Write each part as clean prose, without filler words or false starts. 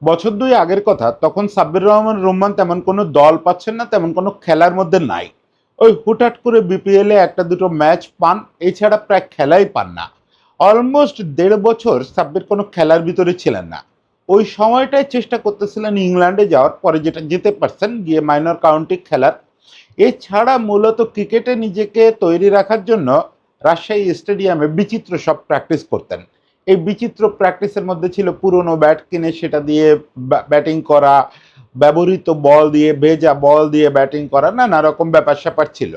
বছর দুই আগের কথা, তখন সাব্বির রহমান রোম্মান তেমন কোনো দল পাচ্ছেন না, তেমন কোনো খেলার মধ্যে নাই। ওই হুটহাট করে বিপিএল এ একটা দুটো ম্যাচ পান, এছাড়া প্রায় খেলাই পান না। অলমোস্ট ১.৫ বছর সাব্বির কোনো খেলার ভিতরে ছিলেন না। ওই সময়টায় চেষ্টা করতেছিলেন ইংল্যান্ডে যাওয়ার, পরে যেটা যেতে পারছেন গিয়ে মাইনর কাউন্টি খেলার। এছাড়া মূলত ক্রিকেটে নিজেকে তৈরি রাখার জন্য রাজশাহী স্টেডিয়ামে বিচিত্র সব প্র্যাকটিস করতেন। এই বিচিত্র প্র্যাকটিসের মধ্যে ছিল পুরনো ব্যাট কিনে সেটা দিয়ে ব্যাটিং করা, ব্যবহৃত বল দিয়ে, ভেজা বল দিয়ে ব্যাটিং করা, নানা রকম ব্যাপার স্যাপার ছিল।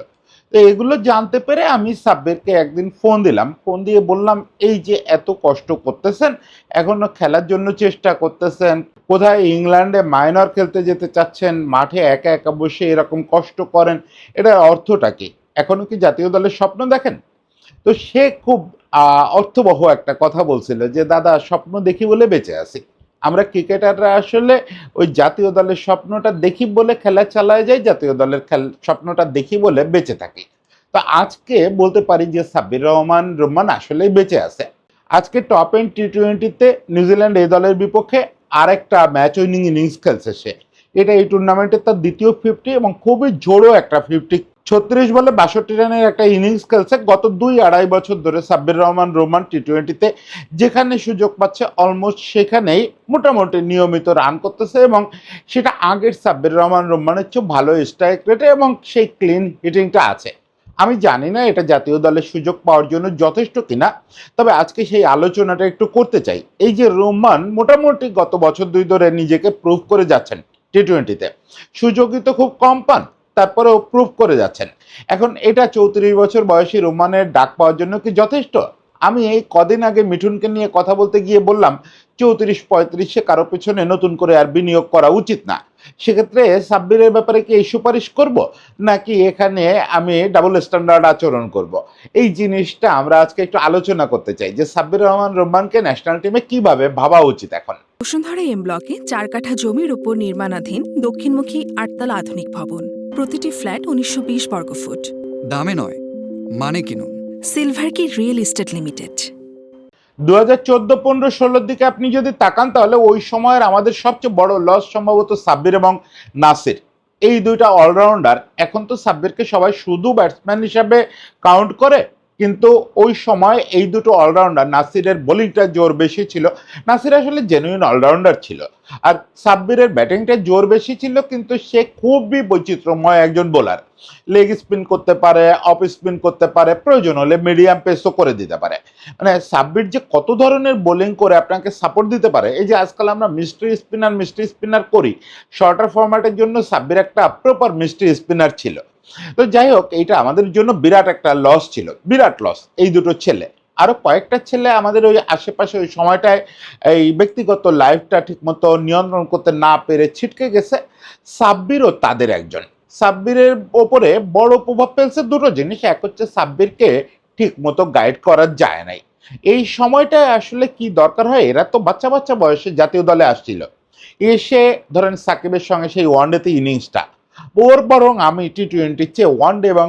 তো এগুলো জানতে পেরে আমি সাব্বিরকে একদিন ফোন দিলাম, ফোন দিয়ে বললাম, এই যে এত কষ্ট করতেছেন, এখনো খেলার জন্য চেষ্টা করতেছেন, কোথায় ইংল্যান্ডে মাইনর খেলতে যেতে চাচ্ছেন, মাঠে একা একা বসে এরকম কষ্ট করেন, এটার অর্থটা কি? এখনো কি জাতীয় দলের স্বপ্ন দেখেন? তো সে খুব অর্থবহ একটা কথা বলছিল যে, দাদা, স্বপ্ন দেখি বলে বেঁচে আছি। আমরা ক্রিকেটাররা আসলে ওই জাতীয় দলের স্বপ্নটা দেখি বলে খেলা চালায় যাই, জাতীয় দলের স্বপ্নটা দেখি বলে বেঁচে থাকি। তো আজকে বলতে পারি যে সাব্বির রহমান রোম্মান আসলেই বেঁচে আছে। আজকে টপ এন্ড টি-20তে নিউজিল্যান্ড এই দলের বিপক্ষে আরেকটা ম্যাচ উইনিং ইনিংস খেলছে সে। এটা এই টুর্নামেন্টের তার দ্বিতীয় 50 এবং খুবই জোরো একটা 50। 36 বলে 62 রানের একটা ইনিংস খেলছে গত 2-2.5 বছর ধরে সাব্বির রহমান রোমান টি-20তে। যেখানে সুযোগ পাচ্ছে অলমোস্ট সেখানেই মোটামুটি নিয়মিত রান করতেছে, এবং সেটা আগের সাব্বির রহমান রোমানের চেয়ে ভালো স্ট্রাইক রেটে এবং সেই ক্লিন হিটিংটা আছে। আমি জানি না এটা জাতীয় দলের সুযোগ পাওয়ার জন্য যথেষ্ট কিনা, তবে আজকে সেই আলোচনাটা একটু করতে চাই। এই যে রোমান মোটামুটি গত বছর দুই ধরে নিজেকে প্রুভ করে যাচ্ছেন টি-20তে, সুযোগই তো খুব কম পান, তারপরেও প্রুভ করে যাচ্ছেন। এখন এটা 34 বছর বয়সী রোমানের ডাক পাওয়ার জন্য কি যথেষ্ট? আমি এই কদিন আগে মিঠুনকে নিয়ে কথা বলতে গিয়ে বললাম, 34-35-এ কারো পেছনে নতুন করে আর বিনিয়োগ করা উচিত না। সেক্ষেত্রে সাব্বিরের ব্যাপারে কি এই সুপারিশ করব, নাকি এখানে আমি ডাবল স্ট্যান্ডার্ড আচরণ করব? এই জিনিসটা আমরা আজকে একটু আলোচনা করতে চাই যে সাব্বির রহমান রোম্মানকে ন্যাশনাল টিমে কিভাবে ভাবা উচিত এখন। বসুন্ধরা এম ব্লকে 4 কাঠা জমির উপর নির্মাণাধীন দক্ষিণমুখী 8 তলা আধুনিক ভবন। প্রতিটি ফ্ল্যাট 1920 বর্গফুট। দামে নয়, মানে কিনুন। সিলভার কি রিয়েল এস্টেট লিমিটেড। 2014-15-16 দিকে আপনি যদি তাকান, তাহলে ওই সময়ের আমাদের সবচেয়ে বড় লস সম্ভবত সাব্বির এবং নাসির, এই দুইটা অলরাউন্ডার। এখন তো সাব্বিরকে সবাই শুধু ব্যাটসম্যান হিসাবে কাউন্ট করে, কিন্তু ওই সময় এই দুটো অলরাউন্ডার, নাসিরের বোলিংটা জোর বেশি ছিল, নাসির আসলে জেনুইন অলরাউন্ডার ছিল, আর সাব্বিরের ব্যাটিংটা জোর বেশি ছিল, কিন্তু সে খুবই বৈচিত্র্যময় একজন বোলার। লেগ স্পিন করতে পারে, অফ স্পিন করতে পারে, প্রয়োজন হলে মিডিয়াম পেসও করে দিতে পারে। মানে সাব্বির যে কত ধরনের বোলিং করে আপনাকে সাপোর্ট দিতে পারে, এই যে আজকাল আমরা মিস্ট্রি স্পিনার করি, শর্টার ফরম্যাটের জন্য সাব্বির একটা প্রপার মিস্ট্রি স্পিনার ছিল। তো যাই হোক, এইটা আমাদের জন্য বিরাট একটা লস ছিল, বিরাট লস। এই দুটো ছেলে, আরো কয়েকটা ছেলে আমাদের ওই আশেপাশে ওই সময়টায় এই ব্যক্তিগত লাইফটা ঠিকমতো নিয়ন্ত্রণ করতে না পেরে ছিটকে গেছে। সাব্বিরও তাদের একজন। সাব্বিরের ওপরে বড় প্রভাব ফেলছে দুটো জিনিস। এক হচ্ছে সাব্বিরকে ঠিক মতো গাইড করা যায় নাই। এই সময়টায় আসলে কি দরকার হয়, এরা তো বাচ্চা বাচ্চা বয়সে জাতীয় দলে আসছিল, এসে ধরেন সাকিবের সঙ্গে সেই ওয়ানডেতে ইনিংসটা, ওর বরং আমি টি-20 চেয়ে ওয়ানডে এবং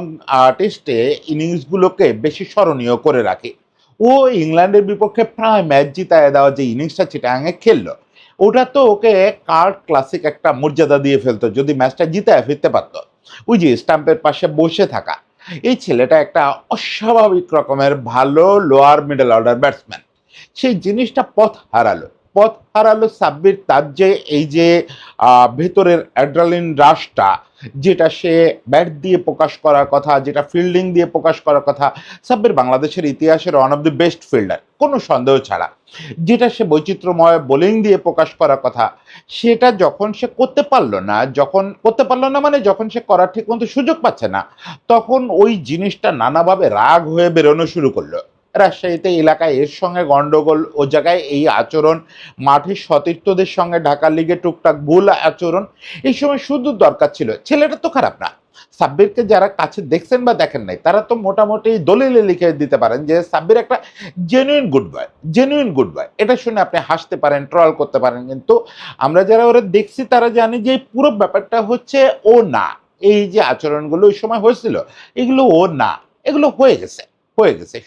টেস্টে ইনিংসগুলোকে বেশি স্মরণীয় করে রাখি। ও ইংল্যান্ডের বিপক্ষে প্রায় ম্যাচ জিতায় দেওয়া যে ইনিংসটা চিটাগাঙে খেললো, ওটা তো ওকে কার্ড ক্লাসিক একটা মর্যাদা দিয়ে ফেলতো যদি ম্যাচটা জিতায় ফিরতে পারতো। ওই যে স্টাম্পের পাশে বসে থাকা, এই ছেলেটা একটা অস্বাভাবিক রকমের ভালো লোয়ার মিডল অর্ডার ব্যাটসম্যান। সেই জিনিসটা পথ হারালো সাব্বির। তার যে এই যে ভেতরের অ্যাড্রালিন রাশটা, যেটা সে ব্যাট দিয়ে প্রকাশ করার কথা, যেটা ফিল্ডিং দিয়ে প্রকাশ করার কথা, সাব্বির বাংলাদেশের ইতিহাসের one of the best fielder কোনো সন্দেহ ছাড়া। যেটা সে বৈচিত্র্যময় বোলিং দিয়ে প্রকাশ করার কথা, সেটা যখন সে করতে পারলো না, মানে যখন সে করার ঠিক মতো সুযোগ পাচ্ছে না, তখন ওই জিনিসটা নানাভাবে রাগ হয়ে বেরোনো শুরু করলো। রাজশাহীতে এলাকায় এর সঙ্গে গন্ডগোল, ও জায়গায় এই আচরণ, মাঠের সতীর্থদের সঙ্গে ঢাকা লিগে টুকটাক ভুল আচরণ। এই সময় শুধু দরকার ছিল, ছেলেটা তো খারাপ না, সাব্বিরকে যারা কাছে দেখছেন বা দেখেন নাই, তারা তো মোটামুটি দলিলে লিখে দিতে পারেন যে সাব্বির একটা জেনুইন গুড বয়। এটা শুনে আপনি হাসতে পারেন, ট্রল করতে পারেন, কিন্তু আমরা যারা ওরা দেখছি তারা জানি যে পুরো ব্যাপারটা হচ্ছে ও না। এই যে আচরণগুলো ওই সময় হয়েছিল, এগুলো ও না, এগুলো হয়ে গেছে।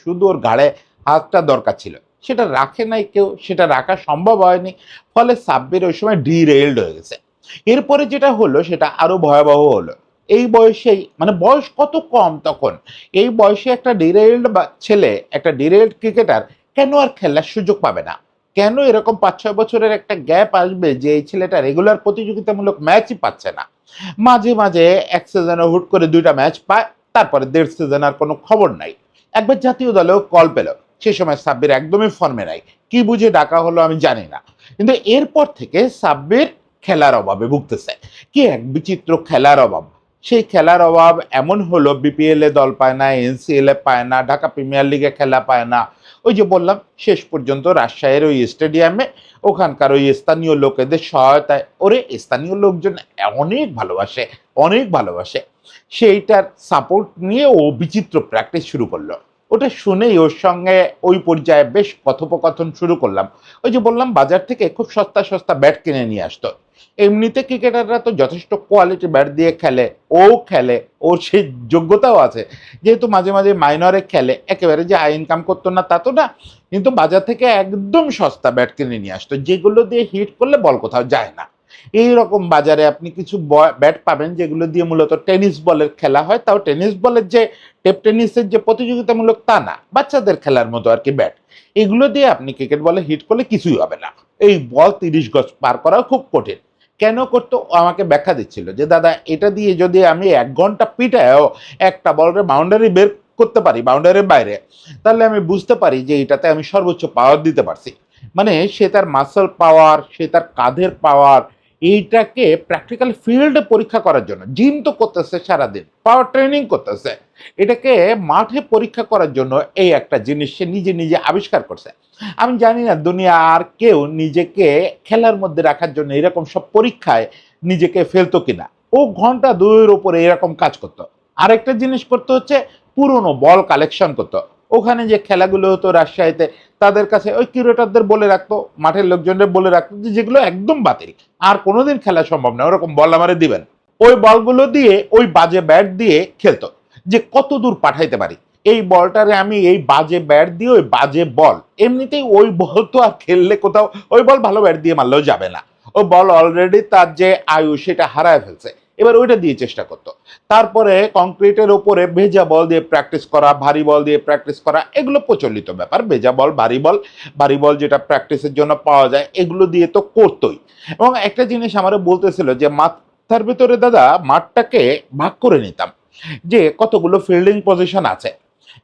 শুধু ওর ঘাড়ে হাতটা দরকার ছিল। সেটা রাখে নাই কেউ, সেটা রাখা সম্ভব হয়নি, ফলে সাব্বির ওই সময় ডিরেইলড হয়ে গেছে। এরপরে যেটা হলো সেটা আরো ভয়াবহ হলো। এই বয়সেই, মানে বয়স কত কম তখন, এই বয়সে একটা ডিরেইলড ছেলে, একটা ডিরেইলড ক্রিকেটার কেন আর খেলার সুযোগ পাবে না? কেন এরকম ৫-৬ বছরের একটা গ্যাপ আসবে যে এই ছেলেটা রেগুলার প্রতিযোগিতামূলক ম্যাচই পাচ্ছে না? মাঝে মাঝে এক সিজনে হুট করে ২টা ম্যাচ পায়, তারপরে ১.৫ সিজন আর কোনো খবর নাই। একবার জাতীয় দলেও কল পেল, সে সময় সাব্বির একদমই ফর্মে নাই, কি বুঝে ডাকা হলো আমি জানি না। কিন্তু এরপর থেকে সাব্বির খেলার অভাবে ভুগতেছে। কি এক বিচিত্র খেলার অভাব! সেই খেলার অভাব এমন হলো, বিপিএল এ দল পায় না, এনসিএল এ পায় না, ঢাকা প্রিমিয়ার লিগে খেলা পায় না। ওই যে বললাম, শেষ পর্যন্ত রাজশাহীর ওই স্টেডিয়ামে ওখানকার ওই স্থানীয় লোকেদের সহায়তায়, ওরে স্থানীয় লোকজন অনেক ভালোবাসে, অনেক ভালোবাসে, সেইটার সাপোর্ট নিয়ে ও বিচিত্র প্র্যাকটিস শুরু করলো। ওটা শুনেই ওর সঙ্গে ওই পর্যায়ে বেশ কথোপকথন শুরু করলাম। ওই যে বললাম, বাজার থেকে খুব সস্তা সস্তা ব্যাট কিনে নিয়ে আসতো। এমনিতে ক্রিকেটাররা তো যথেষ্ট কোয়ালিটি ব্যাট দিয়ে খেলে, ও খেলে, ওর সেই যোগ্যতাও আছে, যেহেতু মাঝে মাঝে মাইনরে খেলে, একেবারে যে হাই ইনকাম করতো না তা তো না, কিন্তু বাজার থেকে একদম সস্তা ব্যাট কিনে নিয়ে আসতো, যেগুলো দিয়ে হিট করলে বল কোথাও যায় না। এই রকম বাজারে আপনি কিছু ব্যাট পাবেন যেগুলো দিয়ে মূলত টেনিস বলের খেলা হয়, তাও টেনিস বলের যে টেপ টেনিসের যে প্রতিযোগিতামূলক তা না, বাচ্চাদের খেলার মতো আর কি ব্যাট। এগুলো দিয়ে আপনি ক্রিকেট বলে হিট করলে কিছুই হবে না, এই বল ৩০ গজ পার করাও খুব কঠিন। কেন করতো আমাকে ব্যাখ্যা দিচ্ছিল যে দাদা, এটা দিয়ে যদি আমি ১ ঘন্টা পিটায়ও একটা বলের বাউন্ডারি বের করতে পারি বাউন্ডারির বাইরে, তাহলে আমি বুঝতে পারি যে এটাতে আমি সর্বোচ্চ পাওয়ার দিতে পারছি। মানে সে তার মাসল পাওয়ার, সে তার কাঁধের পাওয়ার, এইটাকে প্র্যাকটিক্যাল ফিল্ডে পরীক্ষা করার জন্য জিম তো করতেছে, সারাদিন পাওয়ার ট্রেনিং করতেছে, এটাকে মাঠে পরীক্ষা করার জন্য এই একটা জিনিস সে নিজে নিজে আবিষ্কার করছে। আমি জানি না দুনিয়া আর কেউ নিজেকে খেলার মধ্যে রাখার জন্য এরকম সব পরীক্ষায় নিজেকে ফেলতো কিনা। ও ঘন্টা ২-এর উপরে এরকম কাজ করতো। আরেকটা জিনিস করতে হচ্ছে, পুরনো বল কালেকশন করতো। ওখানে যে খেলাগুলো হতো রাজশাহীতে, তাদের কাছে ওই কিউরেটরদের বলে রাখতো, মাঠের লোকজনদের বলে রাখতো যে যেগুলো একদম বাতিল, আর কোনোদিন খেলা সম্ভব না, ওরকম বল আমারে দিবেন। ওই বলগুলো দিয়ে, ওই বাজে ব্যাট দিয়ে খেলতো, যে কত দূর পাঠাইতে পারি এই বলটারে আমি, এই বাজে ব্যাট দিয়ে ওই বাজে বল। এমনিতেই ওই বল তো আর খেললে কোথাও, ওই বল ভালো ব্যাট দিয়ে মারলেও যাবে না, ওই বল অলরেডি তার যে আয়ু সেটা হারায় ফেলছে, এবার ওইটা দিয়ে চেষ্টা করতো। তারপরে কংক্রিটের ওপরে ভেজা বল দিয়ে প্র্যাকটিস করা, ভারী বল দিয়ে প্র্যাকটিস করা, এগুলো প্রচলিত ব্যাপার। ভেজা বল, ভারী বল যেটা প্র্যাকটিসের জন্য পাওয়া যায়, এগুলো দিয়ে তো করতোই। এবং একটা জিনিস আমারও বলতেছিল যে মাথার ভিতরে দাদা মাঠটাকে ভাগ করে নিতাম, যে কতগুলো ফিল্ডিং পজিশন আছে।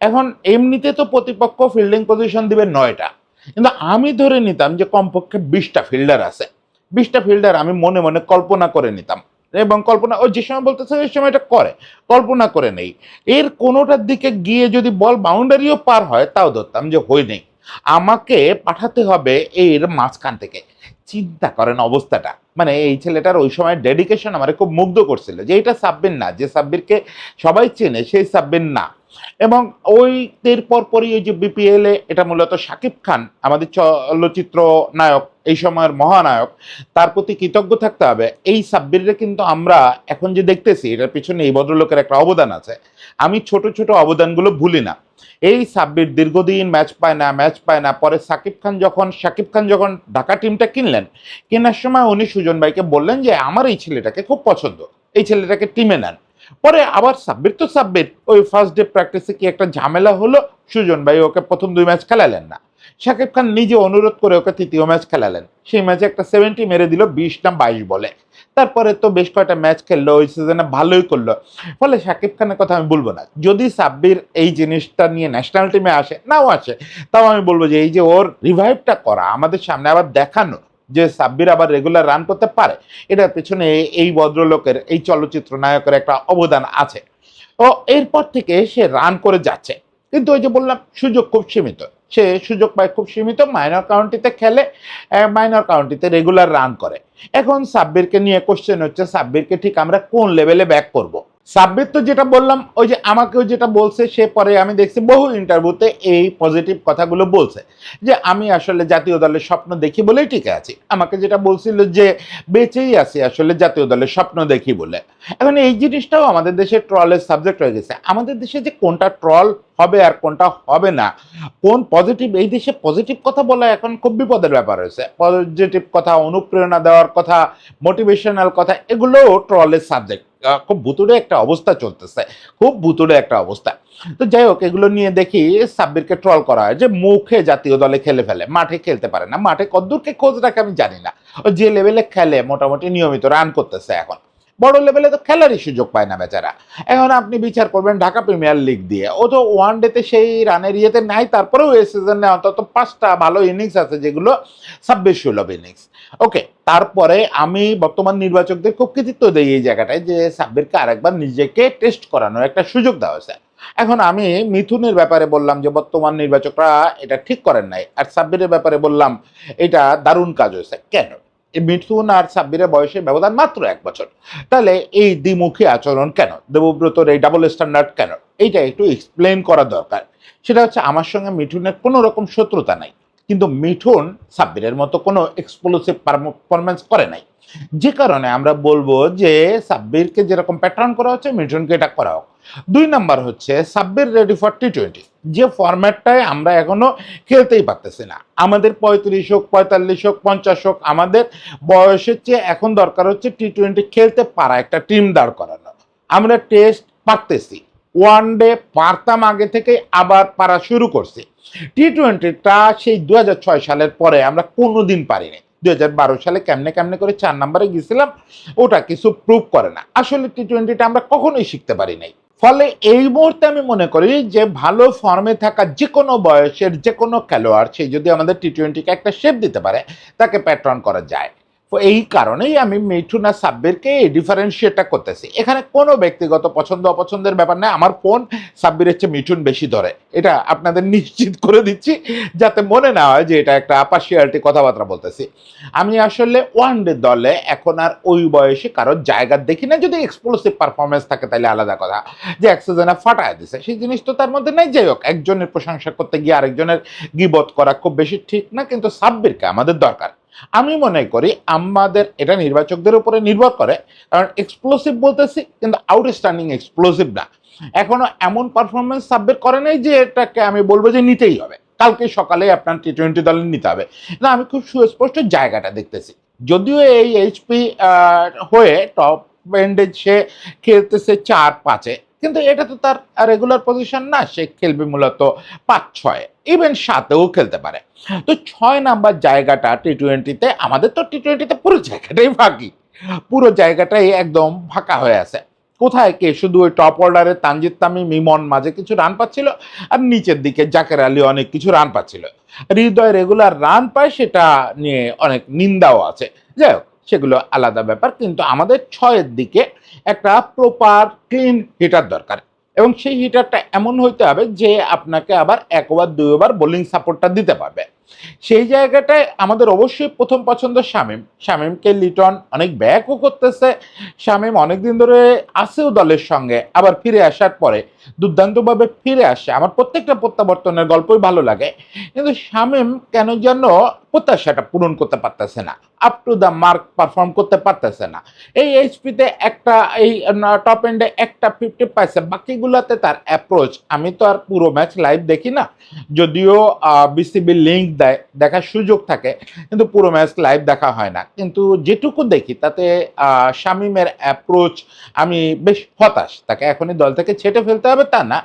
এখন এমনিতে তো প্রতিপক্ষ ফিল্ডিং পজিশন দিবে ৯টা, কিন্তু আমি ধরে নিতাম যে কমপক্ষে ২০টা ফিল্ডার আছে। ২০টা ফিল্ডার আমি মনে মনে কল্পনা করে নিতাম, এবং কল্পনা ওই যে সময় বলতেছে ওই সময় এটা করে কল্পনা করে নেই। এর কোনোটার দিকে গিয়ে যদি বল বাউন্ডারিও পার হয়, তাও ধরতাম যে হই নেই, আমাকে পাঠাতে হবে এর মাঝখান থেকে। চিন্তা করেন অবস্থাটা, মানে এই ছেলেটার ওই সময় ডেডিকেশন আমার খুব মুগ্ধ করছিল, যে এটা সাব্বির না, যে সাব্বিরকে সবাই চেনে সেই সাব্বির না। এবং ওই এর পরপরই ওই যে বিপিএল এ, এটা মূলত শাকিব খান আমাদের চলচ্চিত্র নায়ক, এই সময়ের মহানায়ক, তার প্রতি কৃতজ্ঞ থাকতে হবে। এই সাব্বিরে কিন্তু আমরা এখন যে দেখতেছি, এটার পিছনে এই ভদ্রলোকের একটা অবদান আছে। আমি ছোট ছোট অবদানগুলো ভুলি না। এই সাব্বির দীর্ঘদিন ম্যাচ পায় না, পরে শাকিব খান যখন ঢাকা টিমটা কিনলেন, কেনার সময় উনি সুজন ভাইকে বললেন যে আমার এই ছেলেটাকে খুব পছন্দ, এই ছেলেটাকে টিমে নেন। পরে আবার সাব্বির ওই ফার্স্ট ডে প্র্যাকটিসে কি একটা ঝামেলা হলো, সুজন ভাই ওকে প্রথম ২ ম্যাচ খেলালেন না, শাকিব খান নিজে অনুরোধ করে ওকে ৩য় ম্যাচ খেলালেন। সেই ম্যাচে একটা 70 মেরে দিল ২০ না ২২ বলে। তারপরে তো বেশ কয়েকটা ম্যাচ খেললো, ওই সিজনে ভালোই করলো। ফলে শাকিব খানের কথা আমি বলবো না, যদি সাব্বির এই জিনিসটা নিয়ে ন্যাশনাল টিমে আসে, নাও আসে, তাও আমি বলবো যে এই যে ওর রিভাইভটা করা, আমাদের সামনে আবার দেখানো যে সাব্বির আবার রেগুলার রান করতে পারে, এটার পেছনে এই ভদ্রলোকের, এই চলচ্চিত্র নায়কের একটা অবদান আছে। ও এরপর থেকে সে রান করে যাচ্ছে, কিন্তু ওই যে বললাম সুযোগ খুব সীমিত, সে সুযোগ পায় খুব সীমিত। মাইনর কাউন্টিতে খেলে, মাইনর কাউন্টিতে রেগুলার রান করে। এখন সাব্বিরকে নিয়ে কোশ্চেন হচ্ছে, সাব্বিরকে ঠিক আমরা কোন লেভেলে ব্যাক করব। সাব্বির তো যেটা বললাম, ওই যে আমাকেও যেটা বলছে, সে পরে আমি দেখছি বহু ইন্টারভিউতে এই পজিটিভ কথাগুলো বলছে, যে আমি আসলে জাতীয় দলের স্বপ্ন দেখি বলেই টিকে আছি। আমাকে যেটা বলছিল যে বেঁচেই আছি আসলে জাতীয় দলের স্বপ্ন দেখি বলে। এখন এই জিনিসটাও আমাদের দেশে ট্রলের সাবজেক্ট হয়ে গেছে। আমাদের দেশে যে কোনটা ট্রল হবে আর কোনটা হবে না, কোন পজিটিভ, এই দেশে পজিটিভ কথা বলা এখন খুব বিপদের ব্যাপার হয়েছে। পজিটিভ কথা, অনুপ্রেরণা দেওয়ার কথা, মোটিভেশনাল কথা, এগুলো ট্রলের সাবজেক্ট। খুব ভুতুড়ে একটা অবস্থা চলতেছে, খুব ভুতুড়ে একটা অবস্থা। তো যাই হোক, এগুলো নিয়ে দেখি সাব্বিরকে ট্রল করা হয় যে মুখে জাতীয় দলে খেলে ফেলে, মাঠে খেলতে পারে না। মাঠে কদ্দূরকে খোঁজ রাখে আমি জানি না। ও যে লেভেলে খেলে মোটামুটি নিয়মিত রান করতেছে, এখন বড় লেভেলে তো খেলারই সুযোগ পায় না বেচারা। এখন আপনি বিচার করবেন ঢাকা প্রিমিয়ার লিগ দিয়ে, ও তো ওয়ান ডেতে সেই রানের ইয়েতে নাই, তারপরেও এই সিজনে অন্তত 5টা ভালো ইনিংস আছে, যেগুলো 26-16 ইনিংস। ওকে, তারপরে আমি বর্তমান নির্বাচকদের খুব কৃতিত্ব দিই এই জায়গাটায় যে সাব্বিরকে আরেকবার নিজেকে টেস্ট করানোর একটা সুযোগ দেওয়া হয়েছে। এখন আমি মিথুনের ব্যাপারে বললাম যে বর্তমান নির্বাচকরা এটা ঠিক করেন নাই, আর সাব্বিরের ব্যাপারে বললাম এটা দারুণ কাজ হয়েছে। কেন? মিঠুন আর সাব্বিরের বয়সের ব্যবধান মাত্র 1 বছর, তাহলে এই দ্বিমুখী আচরণ কেন? দেবব্রতর এই ডাবল স্ট্যান্ডার্ড কেন? এইটা একটু এক্সপ্লেন করা দরকার। সেটা হচ্ছে, আমার সঙ্গে মিঠুনের কোনো রকম শত্রুতা নাই, কিন্তু মিঠুন সাব্বিরের মতো কোনো এক্সপ্লোসিভ পারফরমেন্স করে নাই, যে কারণে আমরা বলবো যে সাব্বিরকে যেরকম প্যাটার্ন করা হচ্ছে মিঠুনকে এটা করা হোক। 2 নাম্বার হচ্ছে সাব্বির রেডি ফর টি20, যে ফরম্যাটটায় আমরা এখনো খেলতেই পারতেছি না। আমাদের 35 হোক, 45 হোক, 50 হোক, আমাদের বয়সের চেয়ে এখন দরকার হচ্ছে টি20 খেলতে পারা একটা টিম দাঁড় করানো। আমরা টেস্ট পারতেছি, ওয়ান ডে পারতাম আগে থেকে, আবার পারা শুরু করছি। টি20টা সেই 2006 সালের পরে আমরা কোনোদিন পারিনি। 2012 সালে কেমনে কেমনে করে 4 নম্বরে গেছিলাম, ওটা কিছু প্রুভ করে না। আসলে টি20টা আমরা কখনোই শিখতে পারি নাই। ফলে এই মুহূর্তে আমি মনে করি যে ভালো ফর্মে থাকা যে কোনো বয়সের যে কোনো খেলোয়াড়, সে যদি আমাদের টি20কে একটা শেপ দিতে পারে, তাকে প্যাটার্ন করা যায়। তো এই কারণেই আমি মিঠুন আর সাব্বিরকে এই ডিফারেন্সিয়েটটা করতেছি। এখানে কোনো ব্যক্তিগত পছন্দ অপছন্দের ব্যাপার নেই। আমার ফোন সাব্বিরের চেয়ে মিঠুন বেশি ধরে, এটা আপনাদের নিশ্চিত করে দিচ্ছি, যাতে মনে না হয় যে এটা একটা পার্সিয়ালিটি কথাবার্তা বলতেছি। আমি আসলে ওয়ান ডে দলে এখন আর ওই বয়সে কারোর জায়গা দেখি না। যদি এক্সপ্লোসিভ পারফরমেন্স থাকে তাহলে আলাদা কথা, যে এক সিজনে ফাটায় দিছে, সেই জিনিস তো তার মধ্যে নাই। যাই হোক, একজনের প্রশংসা করতে গিয়ে আরেকজনের গিবত করা খুব বেশি ঠিক না, কিন্তু সাব্বিরকে আমাদের দরকার। আমি মনে করি আমাদের এটা নির্বাচকদের উপরে নির্ভর করে, কারণ এক্সপ্লোসিভ বলতেছি কিন্তু আউটস্ট্যান্ডিং এক্সপ্লোসিভ না। এখনো এমন পারফরমেন্স সাব্বির করে নাই যে এটাকে আমি বলবো যে নিতেই হবে, কালকে সকালে আপনার টি20 দলে নিতে হবে না। আমি খুব সুস্পষ্ট জায়গাটা দেখতেছি। যদিও এই এইচপি হয়ে টপ এন্ডে সে খেলতেছে 4-5-এ, কিন্তু এটা তো তার রেগুলার পজিশন না, সে খেলবে মূলত 5-6, ইভেন 7-এও খেলতে পারে। তো 6 নাম্বার জায়গাটা টি20তে, আমাদের তো টি20তে পুরো জায়গাটাই ফাঁকি, পুরো জায়গাটাই একদম ফাঁকা হয়ে আছে। কোথায় কে? শুধু ওই টপ অর্ডারে তানজিদ তামিম, ইমন মাঝে কিছু রান পাচ্ছিল, আর নিচের দিকে জাকের আলী অনেক কিছু রান পাচ্ছিল। হৃদয় রেগুলার রান পায়, সেটা নিয়ে অনেক নিন্দাও আছে। যাই হোক, সেগুলো আলাদা ব্যাপার, কিন্তু আমাদের 6-এর দিকে একটা প্রপার ক্লিন হিটার দরকার, এবং সেই হিটারটা এমন হইতে হবে যে আপনাকে আবার 1 ওভার 2 ওভার বোলিং সাপোর্টটা দিতে পারবে। সেই জায়গাটায় আমাদের অবশ্যই প্রথম পছন্দ শামীম। শামীমকে লিটন অনেক ব্যাকও করতেছে, শামীম অনেকদিন ধরে আসেও দলের সঙ্গে, আবার ফিরে আসার পরে দুর্দান্তভাবে ফিরে আসে। আমার প্রত্যেকটা প্রত্যাবর্তনের গল্পই ভালো লাগে, কিন্তু শামীম কেন যেন প্রত্যাশাটা পূরণ করতে পারতেছে না, up to the mark perform করতে পারতেছে না। এই এইচপিতে একটা, এই টপ এন্ডে একটা 50 পাইছে, বাকিগুলোতে তার অ্যাপ্রোচ, আমি তো আর পুরো ম্যাচ লাইভ দেখি না, যদিও বিসিবি লিঙ্ক দেয়, দেখার সুযোগ থাকে, কিন্তু পুরো ম্যাচ লাইভ দেখা হয় না। কিন্তু যেটুকু দেখি তাতে শামীমের অ্যাপ্রোচ আমি বেশ হতাশ। তাকে এখনই দল থেকে ছেটে ফেলতে হবে তা না,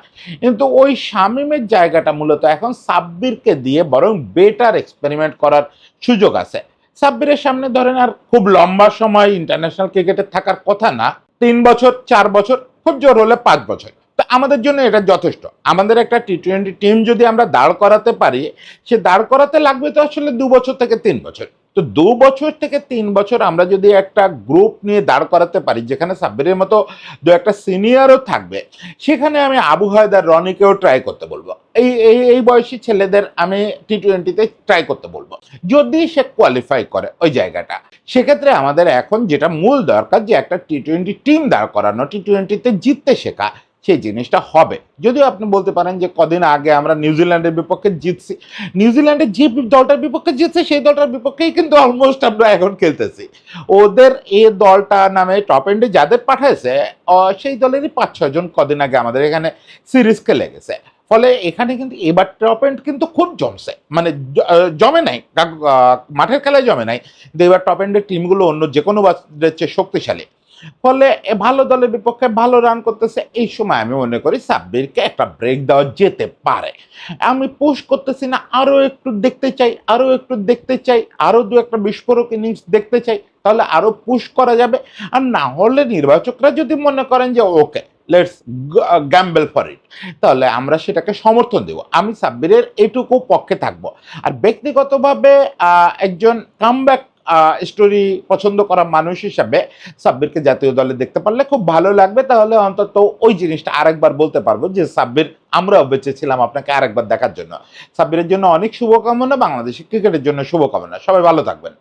কিন্তু ওই শামীমের জায়গাটা মূলত এখন সাব্বিরকে দিয়ে বরং বেটার এক্সপেরিমেন্ট করার সুযোগ আছে। সাব্বিরের সামনে ধরেন আর খুব লম্বা সময় ইন্টারন্যাশনাল ক্রিকেটে থাকার কথা না, 3 বছর 4 বছর, খুব জোর হলে 5 বছর। তো আমাদের জন্য এটা যথেষ্ট। আমাদের একটা টি20 টিম যদি আমরা দাঁড় করাতে পারি, সে দাঁড় করাতে লাগবে তো আসলে 2 বছর থেকে 3 বছর। তো 2 বছর থেকে 3 বছর আমরা যদি একটা গ্রুপ নিয়ে দাঁড় করাতে পারি, যেখানে সাব্বিরের মতো 2-একটা সিনিয়রও থাকবে, সেখানে আমি আবু হায়দার, রনিকেও ট্রাই করতে বলবো। এই বয়সী ছেলেদের আমি টি20তে ট্রাই করতে বলবো, যদি সে কোয়ালিফাই করে ওই জায়গাটা। সেক্ষেত্রে আমাদের এখন যেটা মূল দরকার, যে একটা টি20 টিম দাঁড় করানো, টি20তে জিততে শেখা, সেই জিনিসটা হবে। যদিও আপনি বলতে পারেন যে কদিন আগে আমরা নিউজিল্যান্ডের বিপক্ষে জিতছি, নিউজিল্যান্ডের যে দলটার বিপক্ষে জিতছে সেই দলটার বিপক্ষেই কিন্তু অলমোস্ট আমরা এখন খেলতেছি। ওদের এই দলটা নামে টপ এন্ডে যাদের পাঠাইছে সেই দলেরই 5-6 জন কদিন আগে আমাদের এখানে সিরিজ খেলে গেছে। ফলে এখানে কিন্তু এবার টপ এন্ড কিন্তু খুব জমছে, মানে জমে নাই, মাঠের খেলায় জমে নাই, কিন্তু এবার টপ এন্ডের টিমগুলো অন্য যে কোনো বাজারের চেয়ে শক্তিশালী। ফলে ভালো দলের বিপক্ষে ভালো রান করতেছে। এই সময় আমি মনে করি সাব্বিরকে একটা ব্রেক দেওয়া যেতে পারে। আমি পুশ করতেছি না, আরো একটু দেখতে চাই, আরো একটু দেখতে চাই, আরো দু একটা বিস্ফোরক ইনিংস দেখতে চাই, তাহলে আরো পুশ করা যাবে। আর না হলে নির্বাচকরা যদি মনে করেন যে okay let's gamble for it, তাহলে আমরা সেটাকে সমর্থন দেব। আমি সাব্বিরের এটুকু পক্ষে থাকবো। আর ব্যক্তিগতভাবে একজন কামব্যাক স্টোরি পছন্দ করা মানুষ হিসাবে সাব্বিরকে জাতীয় দলে দেখতে পারলে খুব ভালো লাগবে। তাহলে অন্তত ওই জিনিসটা আরেকবার বলতে পারবো যে সাব্বির, আমরাও বেঁচে ছিলাম আপনাকে আরেকবার দেখার জন্য। সাব্বিরের জন্য অনেক শুভকামনা, বাংলাদেশের ক্রিকেটের জন্য শুভকামনা। সবাই ভালো থাকবেন।